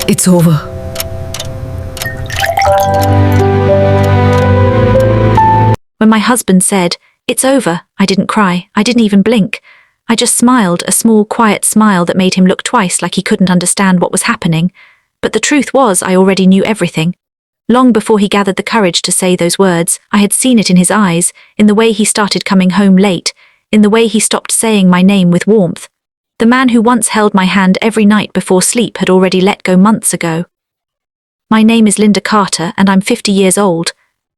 It's over. When my husband said, "It's over," I didn't cry. I didn't even blink. I just smiled, a small, quiet smile that made him look twice like he couldn't understand what was happening. But the truth was, I already knew everything. Long before he gathered the courage to say those words, I had seen it in his eyes, in the way he started coming home late, in the way he stopped saying my name with warmth. The man who once held my hand every night before sleep had already let go months ago. My name is Linda Carter, and I'm 50 years old.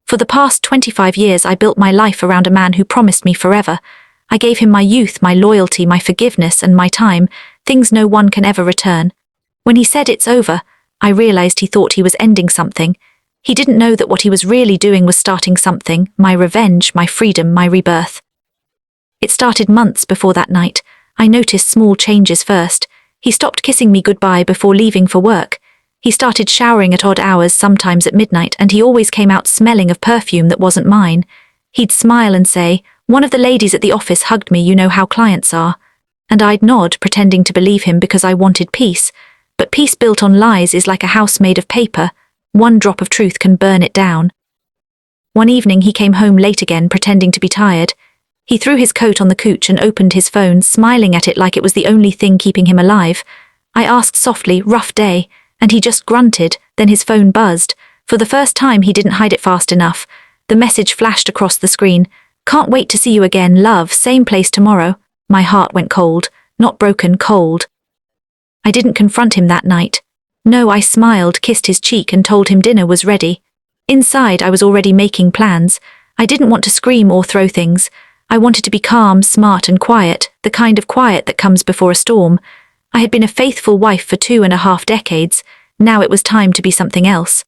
For the past 25 years I built my life around a man who promised me forever. I gave him my youth, my loyalty, my forgiveness, and my time, things no one can ever return. When he said it's over, I realized he thought he was ending something. He didn't know that what he was really doing was starting something, my revenge, my freedom, my rebirth. It started months before that night. I noticed small changes first. He stopped kissing me goodbye before leaving for work. He started showering at odd hours, sometimes at midnight, and he always came out smelling of perfume that wasn't mine. He'd smile and say, "One of the ladies at the office hugged me, you know how clients are." And I'd nod, pretending to believe him because I wanted peace. But peace built on lies is like a house made of paper. One drop of truth can burn it down. One evening he came home late again, pretending to be tired. He threw his coat on the couch and opened his phone, smiling at it like it was the only thing keeping him alive. I asked softly, "Rough day?" And he just grunted, then his phone buzzed. For the first time he didn't hide it fast enough. The message flashed across the screen. "Can't wait to see you again, love, same place tomorrow." My heart went cold, not broken, cold. I didn't confront him that night. No, I smiled, kissed his cheek, and told him dinner was ready. Inside, I was already making plans. I didn't want to scream or throw things. I wanted to be calm, smart, and quiet, the kind of quiet that comes before a storm. I had been a faithful wife for 2.5 decades. Now it was time to be something else.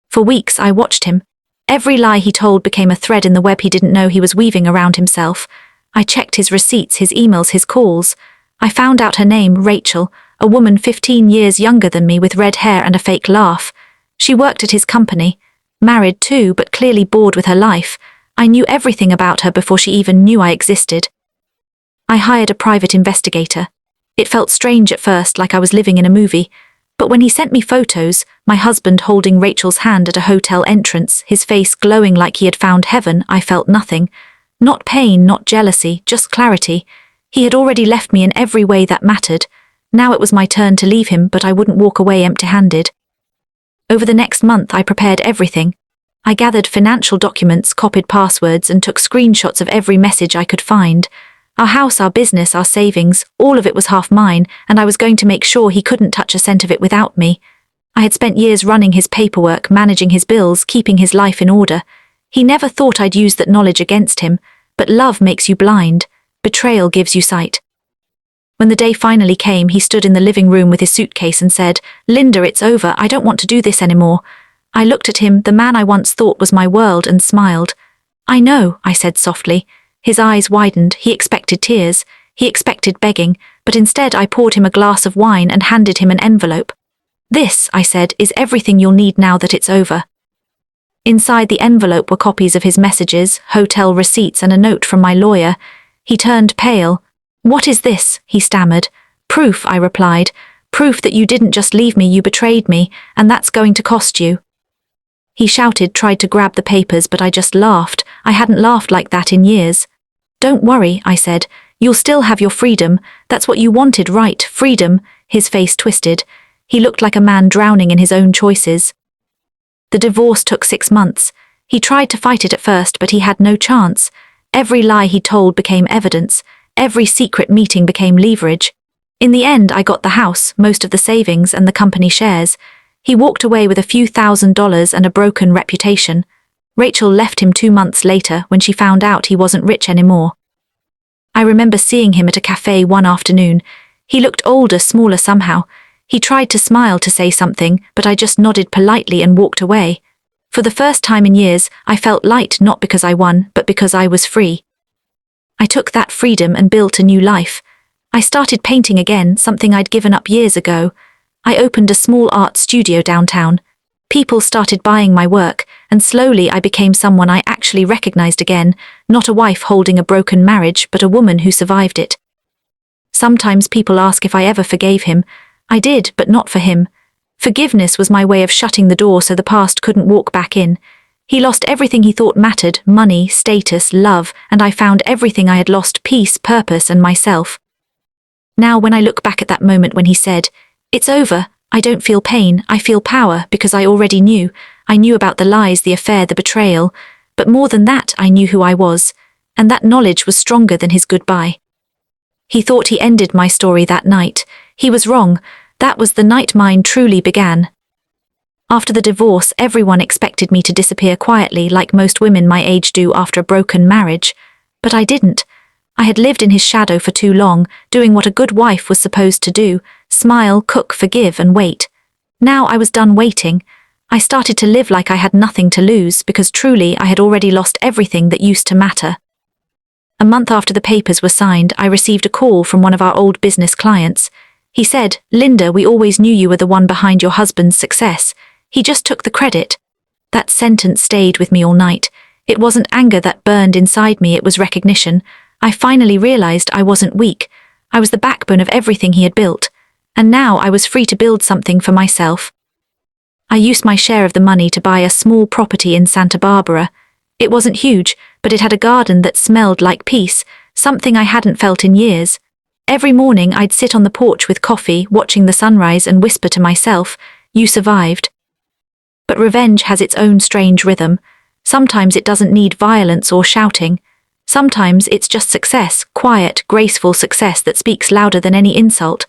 For weeks, I watched him. Every lie he told became a thread in the web he didn't know he was weaving around himself. I checked his receipts, his emails, his calls. I found out her name, Rachel, a woman 15 years younger than me with red hair and a fake laugh. She worked at his company, married too, but clearly bored with her life. I knew everything about her before she even knew I existed. I hired a private investigator. It felt strange at first, like I was living in a movie. But when he sent me photos, my husband holding Rachel's hand at a hotel entrance, his face glowing like he had found heaven, I felt nothing. Not pain, not jealousy, just clarity. He had already left me in every way that mattered. Now it was my turn to leave him, but I wouldn't walk away empty-handed. Over the next month, I prepared everything. I gathered financial documents, copied passwords, and took screenshots of every message I could find. Our house, our business, our savings, all of it was half mine, and I was going to make sure he couldn't touch a cent of it without me. I had spent years running his paperwork, managing his bills, keeping his life in order. He never thought I'd use that knowledge against him, but love makes you blind. Betrayal gives you sight. When the day finally came, he stood in the living room with his suitcase and said, "Linda, it's over. I don't want to do this anymore." I looked at him, the man I once thought was my world, and smiled. "I know," I said softly. His eyes widened. He expected tears. He expected begging, but instead I poured him a glass of wine and handed him an envelope. "This," I said, "is everything you'll need now that it's over." Inside the envelope were copies of his messages, hotel receipts, and a note from my lawyer. He turned pale. "What is this?" he stammered. "Proof," I replied. "Proof that you didn't just leave me, you betrayed me, and that's going to cost you." He shouted, tried to grab the papers, but I just laughed. I hadn't laughed like that in years. "Don't worry," I said. "You'll still have your freedom. That's what you wanted, right? Freedom." His face twisted. He looked like a man drowning in his own choices. The divorce took 6 months. He tried to fight it at first, but he had no chance. Every lie he told became evidence. Every secret meeting became leverage. In the end, I got the house, most of the savings, and the company shares. He walked away with a few $1,000s and a broken reputation. Rachel left him 2 months later when she found out he wasn't rich anymore. I remember seeing him at a cafe one afternoon. He looked older, smaller somehow. He tried to smile to say something, but I just nodded politely and walked away. For the first time in years, I felt light, not because I won, but because I was free. I took that freedom and built a new life. I started painting again, something I'd given up years ago. I opened a small art studio downtown. People started buying my work, and slowly I became someone I actually recognized again, not a wife holding a broken marriage, but a woman who survived it. Sometimes people ask if I ever forgave him. I did, but not for him. Forgiveness was my way of shutting the door so the past couldn't walk back in. He lost everything he thought mattered, money, status, love, and I found everything I had lost: peace, purpose, and myself. Now when I look back at that moment when he said, "It's over," I don't feel pain, I feel power, because I already knew. I knew about the lies, the affair, the betrayal, but more than that, I knew who I was, and that knowledge was stronger than his goodbye. He thought he ended my story that night. He was wrong. That was the night mine truly began. After the divorce, everyone expected me to disappear quietly like most women my age do after a broken marriage. But I didn't. I had lived in his shadow for too long, doing what a good wife was supposed to do: smile, cook, forgive, and wait. Now I was done waiting. I started to live like I had nothing to lose, because truly I had already lost everything that used to matter. A month after the papers were signed, I received a call from one of our old business clients. He said, "Linda, we always knew you were the one behind your husband's success. He just took the credit." That sentence stayed with me all night. It wasn't anger that burned inside me, it was recognition. I finally realized I wasn't weak. I was the backbone of everything he had built. And now I was free to build something for myself. I used my share of the money to buy a small property in Santa Barbara. It wasn't huge, but it had a garden that smelled like peace, something I hadn't felt in years. Every morning I'd sit on the porch with coffee, watching the sunrise, and whisper to myself, "You survived." But revenge has its own strange rhythm. Sometimes it doesn't need violence or shouting. Sometimes it's just success, quiet, graceful success that speaks louder than any insult.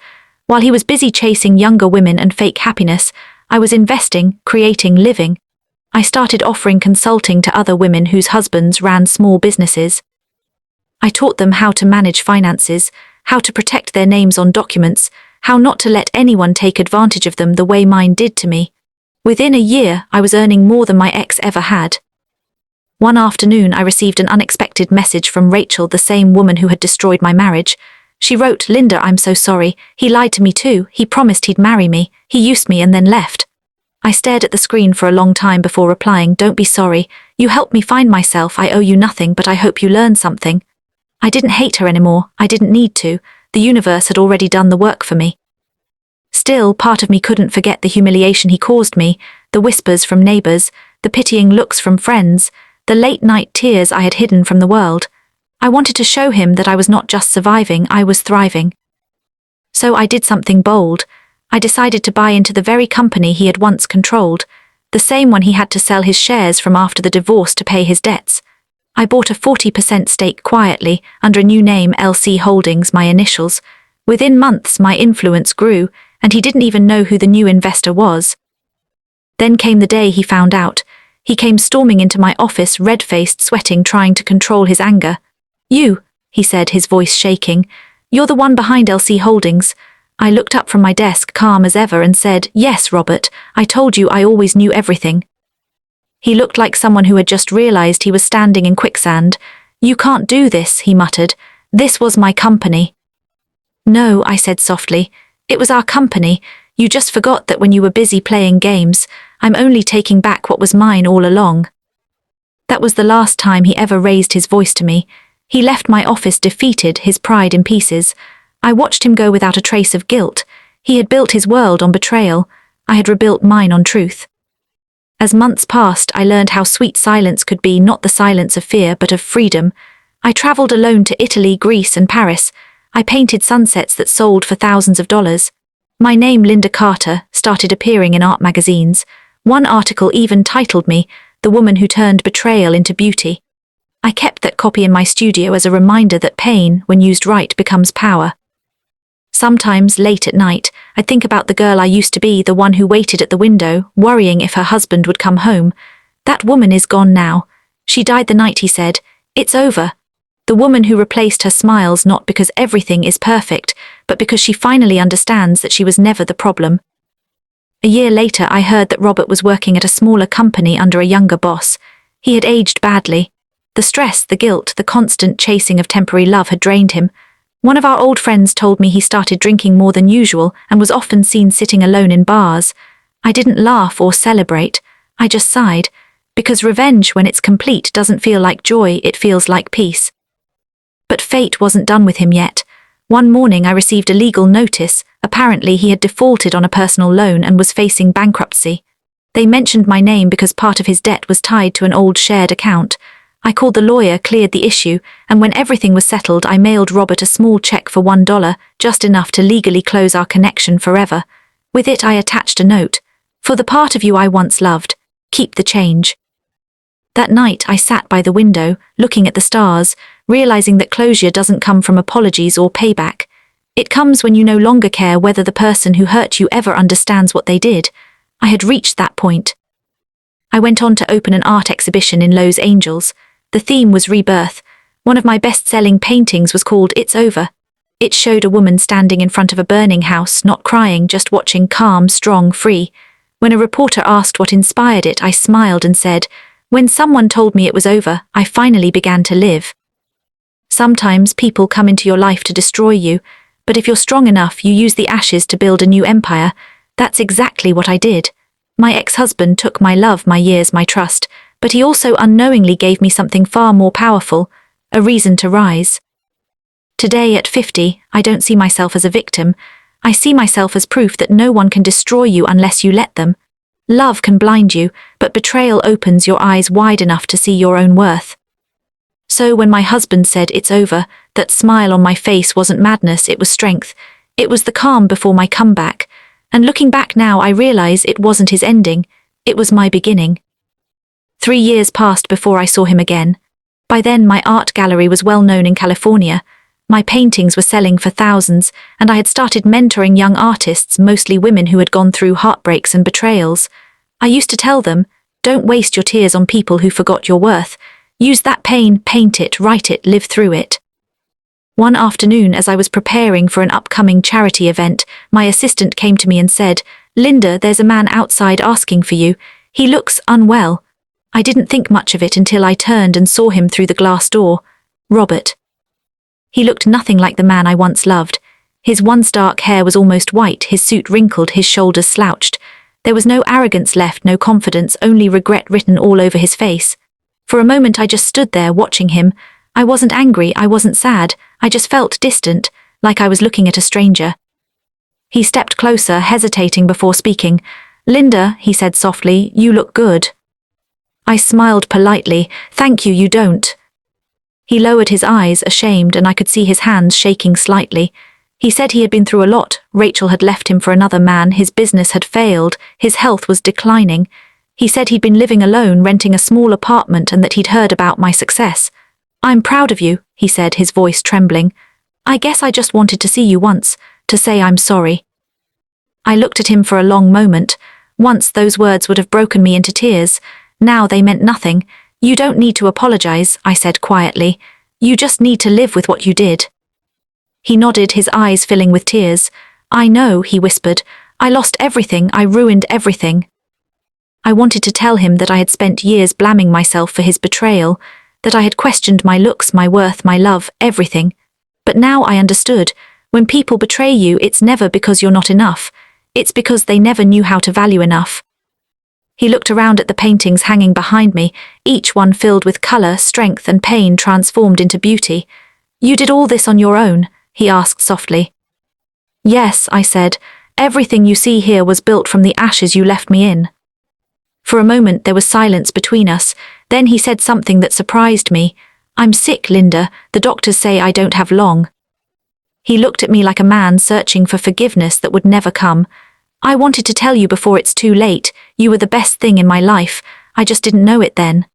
While he was busy chasing younger women and fake happiness, I was investing, creating, living. I started offering consulting to other women whose husbands ran small businesses. I taught them how to manage finances, how to protect their names on documents, how not to let anyone take advantage of them the way mine did to me. Within a year, I was earning more than my ex ever had. One afternoon, I received an unexpected message from Rachel, the same woman who had destroyed my marriage. She wrote, "Linda, I'm so sorry. He lied to me too. He promised he'd marry me. He used me and then left." I stared at the screen for a long time before replying, "Don't be sorry. You helped me find myself. I owe you nothing, but I hope you learned something." I didn't hate her anymore. I didn't need to. The universe had already done the work for me. Still, part of me couldn't forget the humiliation he caused me, the whispers from neighbors, the pitying looks from friends, the late-night tears I had hidden from the world. I wanted to show him that I was not just surviving, I was thriving. So I did something bold. I decided to buy into the very company he had once controlled, the same one he had to sell his shares from after the divorce to pay his debts. I bought a 40% stake quietly, under a new name, LC Holdings, my initials. Within months, my influence grew, and he didn't even know who the new investor was. Then came the day he found out. He came storming into my office, red-faced, sweating, trying to control his anger. "You," he said, his voice shaking, "you're the one behind LC Holdings." I looked up from my desk, calm as ever, and said, "Yes, Robert, I told you I always knew everything." He looked like someone who had just realized he was standing in quicksand. "You can't do this," he muttered. "This was my company." "No," I said softly. "It was our company. You just forgot that when you were busy playing games. I'm only taking back what was mine all along." That was the last time he ever raised his voice to me. He left my office defeated, his pride in pieces. I watched him go without a trace of guilt. He had built his world on betrayal. I had rebuilt mine on truth. As months passed, I learned how sweet silence could be, not the silence of fear, but of freedom. I traveled alone to Italy, Greece, and Paris. I painted sunsets that sold for thousands of dollars. My name, Linda Carter, started appearing in art magazines. One article even titled me, "The Woman Who Turned Betrayal into Beauty." I kept that copy in my studio as a reminder that pain, when used right, becomes power. Sometimes, late at night, I'd think about the girl I used to be, the one who waited at the window, worrying if her husband would come home. That woman is gone now. She died the night he said, "It's over." The woman who replaced her smiles, not because everything is perfect, but because she finally understands that she was never the problem. A year later, I heard that Robert was working at a smaller company under a younger boss. He had aged badly. The stress, the guilt, the constant chasing of temporary love had drained him. One of our old friends told me he started drinking more than usual and was often seen sitting alone in bars. I didn't laugh or celebrate. I just sighed. Because revenge, when it's complete, doesn't feel like joy, it feels like peace. But fate wasn't done with him yet. One morning I received a legal notice, Apparently, he had defaulted on a personal loan and was facing bankruptcy. They mentioned my name because part of his debt was tied to an old shared account. I called the lawyer, cleared the issue, and when everything was settled, I mailed Robert a small check for $1, just enough to legally close our connection forever. With it, I attached a note. For the part of you I once loved, keep the change. That night, I sat by the window, looking at the stars, realizing that closure doesn't come from apologies or payback. It comes when you no longer care whether the person who hurt you ever understands what they did. I had reached that point. I went on to open an art exhibition in Los Angeles. The theme was rebirth. One of my best-selling paintings was called It's Over. It showed a woman standing in front of a burning house, not crying, just watching, calm, strong, free. When a reporter asked what inspired it, I smiled and said, "When someone told me it was over, I finally began to live." Sometimes people come into your life to destroy you, but if you're strong enough, you use the ashes to build a new empire. That's exactly what I did. My ex-husband took my love, my years, my trust, but he also unknowingly gave me something far more powerful, a reason to rise. Today, at 50, I don't see myself as a victim. I see myself as proof that no one can destroy you unless you let them. Love can blind you, but betrayal opens your eyes wide enough to see your own worth. So when my husband said it's over, that smile on my face wasn't madness, it was strength. It was the calm before my comeback. And looking back now, I realize it wasn't his ending, it was my beginning. 3 years passed before I saw him again. By then, my art gallery was well known in California. My paintings were selling for thousands, and I had started mentoring young artists, mostly women who had gone through heartbreaks and betrayals. I used to tell them, don't waste your tears on people who forgot your worth. Use that pain, paint it, write it, live through it. One afternoon, as I was preparing for an upcoming charity event, my assistant came to me and said, "Linda, there's a man outside asking for you. He looks unwell." I didn't think much of it until I turned and saw him through the glass door. Robert. He looked nothing like the man I once loved. His once dark hair was almost white, his suit wrinkled, his shoulders slouched. There was no arrogance left, no confidence, only regret written all over his face. For a moment I just stood there watching him. I wasn't angry, I wasn't sad, I just felt distant, like I was looking at a stranger. He stepped closer, hesitating before speaking. "Linda," he said softly, "you look good." I smiled politely. "Thank you, you don't." He lowered his eyes, ashamed, and I could see his hands shaking slightly. He said he had been through a lot. Rachel had left him for another man, his business had failed, his health was declining. He said he'd been living alone, renting a small apartment, and that he'd heard about my success. "I'm proud of you," he said, his voice trembling. "I guess I just wanted to see you once, to say I'm sorry." I looked at him for a long moment. Once those words would have broken me into tears. Now they meant nothing. "You don't need to apologize," I said quietly. "You just need to live with what you did." He nodded, his eyes filling with tears. "I know," he whispered. "I lost everything, I ruined everything." I wanted to tell him that I had spent years blaming myself for his betrayal, that I had questioned my looks, my worth, my love, everything. But now I understood. When people betray you, it's never because you're not enough. It's because they never knew how to value enough. He looked around at the paintings hanging behind me, each one filled with color, strength, and pain transformed into beauty. "You did all this on your own?" he asked softly. "Yes," I said. "Everything you see here was built from the ashes you left me in." For a moment there was silence between us. Then he said something that surprised me. "I'm sick, Linda. The doctors say I don't have long." He looked at me like a man searching for forgiveness that would never come. "I wanted to tell you before it's too late. You were the best thing in my life. I just didn't know it then."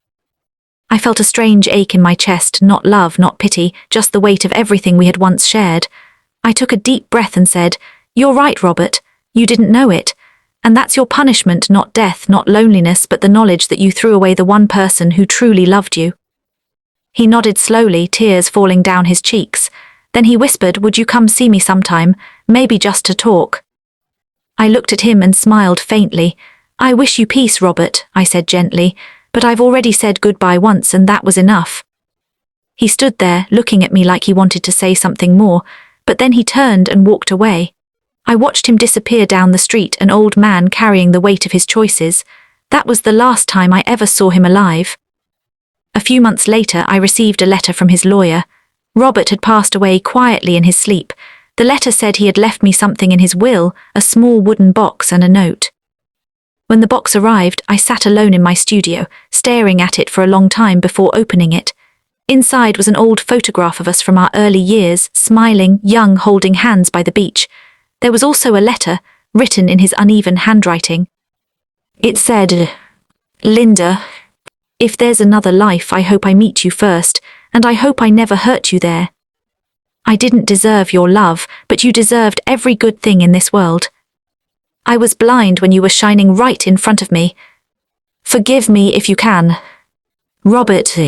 I felt a strange ache in my chest, not love, not pity, just the weight of everything we had once shared. I took a deep breath and said, "You're right, Robert. You didn't know it. And that's your punishment, not death, not loneliness, but the knowledge that you threw away the one person who truly loved you." He nodded slowly, tears falling down his cheeks. Then he whispered, "Would you come see me sometime, maybe just to talk?" I looked at him and smiled faintly. "I wish you peace, Robert," I said gently, "but I've already said goodbye once and that was enough." He stood there, looking at me like he wanted to say something more, but then he turned and walked away. I watched him disappear down the street, an old man carrying the weight of his choices. That was the last time I ever saw him alive. A few months later, I received a letter from his lawyer. Robert had passed away quietly in his sleep. The letter said he had left me something in his will, a small wooden box and a note. When the box arrived, I sat alone in my studio, staring at it for a long time before opening it. Inside was an old photograph of us from our early years, smiling, young, holding hands by the beach. There was also a letter, written in his uneven handwriting. It said, "Linda, if there's another life, I hope I meet you first, and I hope I never hurt you there. I didn't deserve your love, but you deserved every good thing in this world. I was blind when you were shining right in front of me. Forgive me if you can. Robert."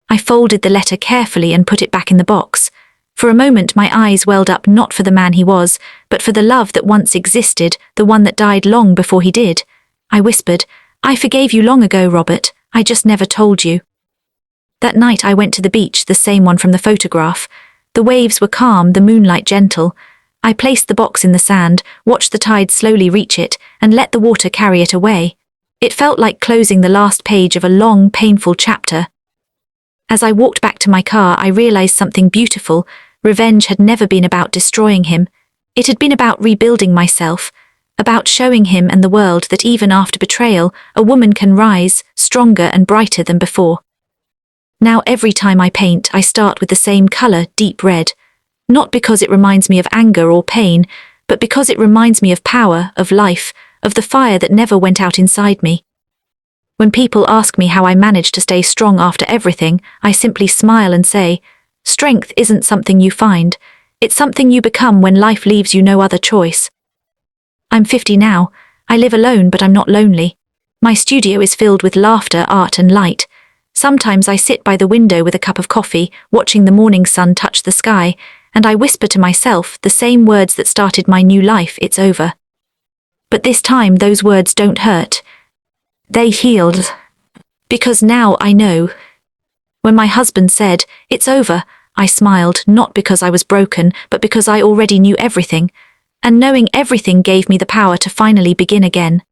I folded the letter carefully and put it back in the box. For a moment my eyes welled up not for the man he was, but for the love that once existed, the one that died long before he did. I whispered, "I forgave you long ago, Robert. I just never told you." That night I went to the beach, the same one from the photograph. The waves were calm, the moonlight gentle. I placed the box in the sand, watched the tide slowly reach it, and let the water carry it away. It felt like closing the last page of a long, painful chapter. As I walked back to my car, I realized something beautiful. Revenge had never been about destroying him. It had been about rebuilding myself, about showing him and the world that even after betrayal, a woman can rise, stronger and brighter than before. Now every time I paint, I start with the same color, deep red. Not because it reminds me of anger or pain, but because it reminds me of power, of life, of the fire that never went out inside me. When people ask me how I managed to stay strong after everything, I simply smile and say, strength isn't something you find, it's something you become when life leaves you no other choice. I'm 50 now. I live alone, but I'm not lonely. My studio is filled with laughter, art and light. Sometimes I sit by the window with a cup of coffee, watching the morning sun touch the sky, and I whisper to myself the same words that started my new life, "It's over." But this time those words don't hurt. They healed. Because now I know. When my husband said, "It's over," I smiled, not because I was broken, but because I already knew everything. And knowing everything gave me the power to finally begin again.